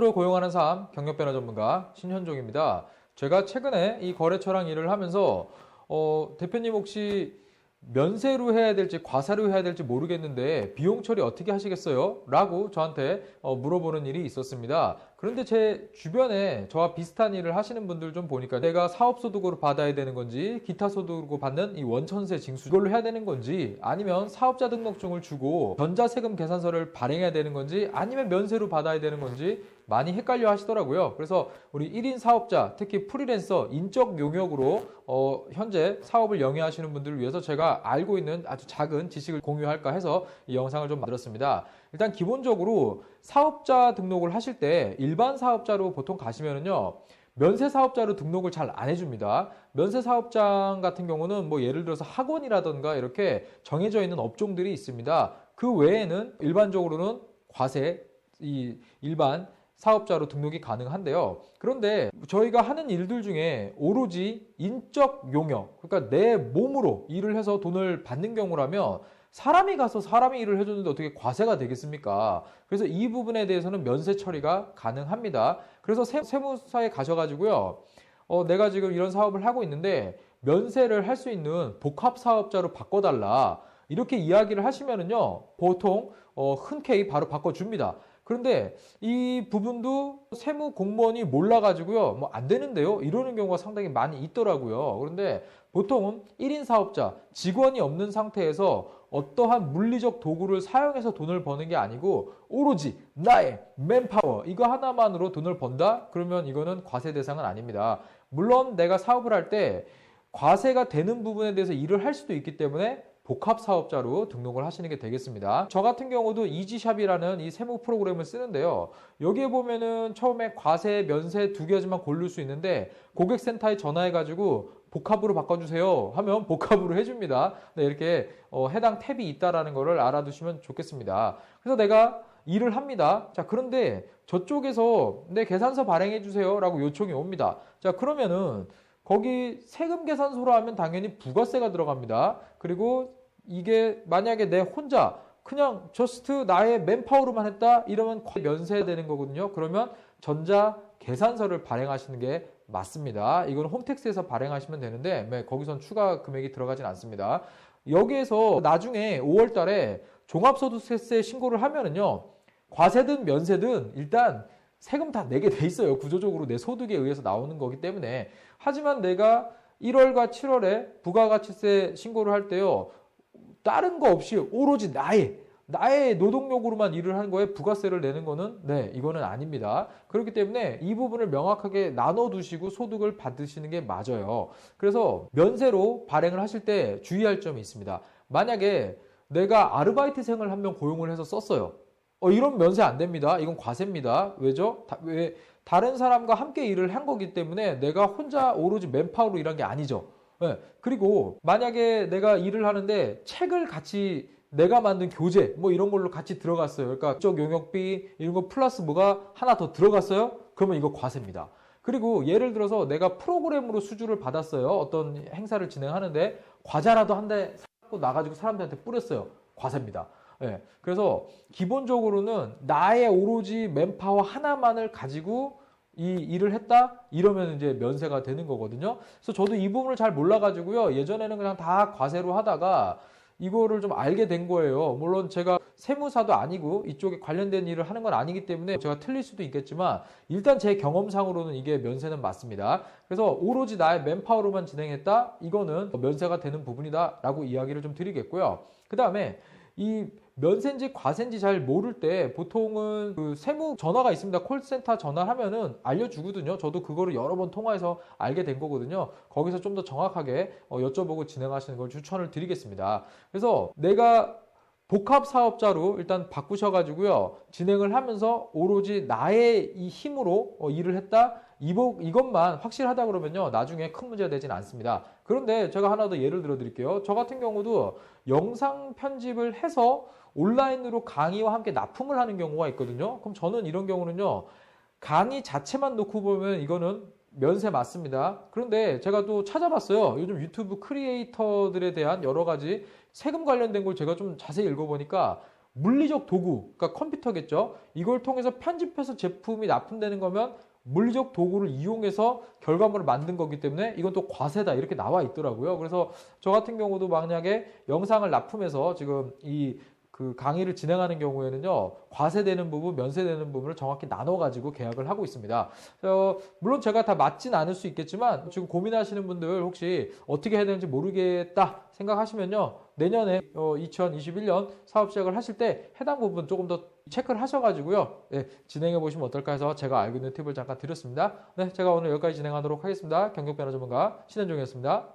돈으로 고용하는 삶 경력변화 전문가 신현종입니다. 제가 최근에 이 거래처랑 일을 하면서 대표님 혹시 면세로 해야 될지 과세로 해야 될지 모르겠는데 비용 처리 어떻게 하시겠어요? 라고 저한테 물어보는 일이 있었습니다. 그런데 제 주변에 저와 비슷한 일을 하시는 분들 좀 보니까 내가 사업소득으로 받아야 되는 건지 기타 소득으로 받는 이 원천세 징수 이걸로 해야 되는 건지 아니면 사업자 등록증을 주고 전자세금 계산서를 발행해야 되는 건지 아니면 면세로 받아야 되는 건지 많이 헷갈려 하시더라고요. 그래서 우리 1인 사업자, 특히 프리랜서, 인적 용역으로 현재 사업을 영위하시는 분들을 위해서 제가 알고 있는 아주 작은 지식을 공유할까 해서 이 영상을 좀 만들었습니다. 일단 기본적으로 사업자 등록을 하실 때 일반 사업자로 보통 가시면은요. 면세 사업자로 등록을 잘 안 해줍니다. 면세 사업장 같은 경우는 뭐 예를 들어서 학원이라던가 이렇게 정해져 있는 업종들이 있습니다. 그 외에는 일반적으로는 과세, 이 일반 사업자로 등록이 가능한데요. 그런데 저희가 하는 일들 중에 오로지 인적 용역, 그러니까 내 몸으로 일을 해서 돈을 받는 경우라면 사람이 가서 사람이 일을 해줬는데 어떻게 과세가 되겠습니까? 그래서 이 부분에 대해서는 면세 처리가 가능합니다. 그래서 세무사에 가셔가지고요. 내가 지금 이런 사업을 하고 있는데 면세를 할 수 있는 복합사업자로 바꿔달라. 이렇게 이야기를 하시면은요. 보통 흔쾌히 바로 바꿔줍니다. 그런데 이 부분도 세무 공무원이 몰라가지고요. 뭐 안 되는데요? 이러는 경우가 상당히 많이 있더라고요. 그런데 보통은 1인 사업자, 직원이 없는 상태에서 어떠한 물리적 도구를 사용해서 돈을 버는 게 아니고 오로지 나의 맨파워 이거 하나만으로 돈을 번다? 그러면 이거는 과세 대상은 아닙니다. 물론 내가 사업을 할 때 과세가 되는 부분에 대해서 일을 할 수도 있기 때문에 복합사업자로 등록을 하시는 게 되겠습니다. 저 같은 경우도 이지샵이라는 이 세무 프로그램을 쓰는데요. 여기에 보면은 처음에 과세, 면세 두 가지만 고를 수 있는데 고객센터에 전화해가지고 복합으로 바꿔주세요 하면 복합으로 해줍니다. 네, 이렇게 해당 탭이 있다라는 거를 알아두시면 좋겠습니다. 그래서 내가 일을 합니다. 자, 그런데 저쪽에서 내 계산서 발행해주세요 라고 요청이 옵니다. 자, 그러면은 거기 세금 계산서로 하면 당연히 부가세가 들어갑니다. 그리고 이게 만약에 내 혼자 그냥 저스트 나의 맨파워로만 했다 이러면 면세되는 거거든요. 그러면 전자 계산서를 발행하시는 게 맞습니다. 이건 홈택스에서 발행하시면 되는데 거기선 추가 금액이 들어가진 않습니다. 여기에서 나중에 5월 달에 종합소득세 신고를 하면은요. 과세든 면세든 일단 세금 다 내게 돼 있어요. 구조적으로 내 소득에 의해서 나오는 거기 때문에. 하지만 내가 1월과 7월에 부가가치세 신고를 할 때요. 다른 거 없이 오로지 나의 노동력으로만 일을 한 거에 부가세를 내는 거는 이거는 아닙니다. 그렇기 때문에 이 부분을 명확하게 나눠두시고 소득을 받으시는 게 맞아요. 그래서 면세로 발행을 하실 때 주의할 점이 있습니다. 만약에 내가 아르바이트생을 한 명 고용을 해서 썼어요. 이런 면세 안 됩니다. 이건 과세입니다. 왜죠? 왜 다른 사람과 함께 일을 한 거기 때문에 내가 혼자 오로지 맨파워로 일한 게 아니죠. 네. 그리고 만약에 내가 일을 하는데 책을 같이 내가 만든 교재 뭐 이런 걸로 같이 들어갔어요. 그러니까 쪽 용역비 이런 거 플러스 뭐가 하나 더 들어갔어요? 그러면 이거 과세입니다. 그리고 예를 들어서 내가 프로그램으로 수주를 받았어요. 어떤 행사를 진행하는데 과자라도 한 대 사고 나가지고 사람들한테 뿌렸어요. 과세입니다. 네, 그래서 기본적으로는 나의 오로지 맨파워 하나만을 가지고 이 일을 했다? 이러면 이제 면세가 되는 거거든요. 그래서 저도 이 부분을 잘 몰라가지고요. 예전에는 그냥 다 과세로 하다가 이거를 좀 알게 된 거예요. 물론 제가 세무사도 아니고 이쪽에 관련된 일을 하는 건 아니기 때문에 제가 틀릴 수도 있겠지만 일단 제 경험상으로는 이게 면세는 맞습니다. 그래서 오로지 나의 맨파워로만 진행했다? 이거는 면세가 되는 부분이다 라고 이야기를 좀 드리겠고요. 그 다음에 이 면세인지 과세인지 잘 모를 때 보통은 그 세무 전화가 있습니다. 콜센터 전화하면은 알려주거든요. 저도 그거를 여러 번 통화해서 알게 된 거거든요. 거기서 좀 더 정확하게 여쭤보고 진행하시는 걸 추천을 드리겠습니다. 그래서 내가 복합 사업자로 일단 바꾸셔가지고요. 진행을 하면서 오로지 나의 이 힘으로 일을 했다? 이것만 확실하다 그러면요. 나중에 큰 문제가 되진 않습니다. 그런데 제가 하나 더 예를 들어 드릴게요. 저 같은 경우도 영상 편집을 해서 온라인으로 강의와 함께 납품을 하는 경우가 있거든요. 그럼 저는 이런 경우는요. 강의 자체만 놓고 보면 이거는 면세 맞습니다. 그런데 제가 또 찾아봤어요. 요즘 유튜브 크리에이터들에 대한 여러 가지 세금 관련된 걸 제가 좀 자세히 읽어보니까 물리적 도구, 그러니까 컴퓨터겠죠. 이걸 통해서 편집해서 제품이 납품되는 거면 물리적 도구를 이용해서 결과물을 만든 거기 때문에 이건 또 과세다 이렇게 나와 있더라고요. 그래서 저 같은 경우도 만약에 영상을 납품해서 지금 그 강의를 진행하는 경우에는요, 과세되는 부분, 면세되는 부분을 정확히 나눠가지고 계약을 하고 있습니다. 물론 제가 다 맞진 않을 수 있겠지만 지금 고민하시는 분들 혹시 어떻게 해야 되는지 모르겠다 생각하시면요, 내년에 2021년 사업 시작을 하실 때 해당 부분 조금 더 체크를 하셔가지고요, 네, 진행해 보시면 어떨까 해서 제가 알고 있는 팁을 잠깐 드렸습니다. 네, 제가 오늘 여기까지 진행하도록 하겠습니다. 경력변화 전문가 신현종이었습니다.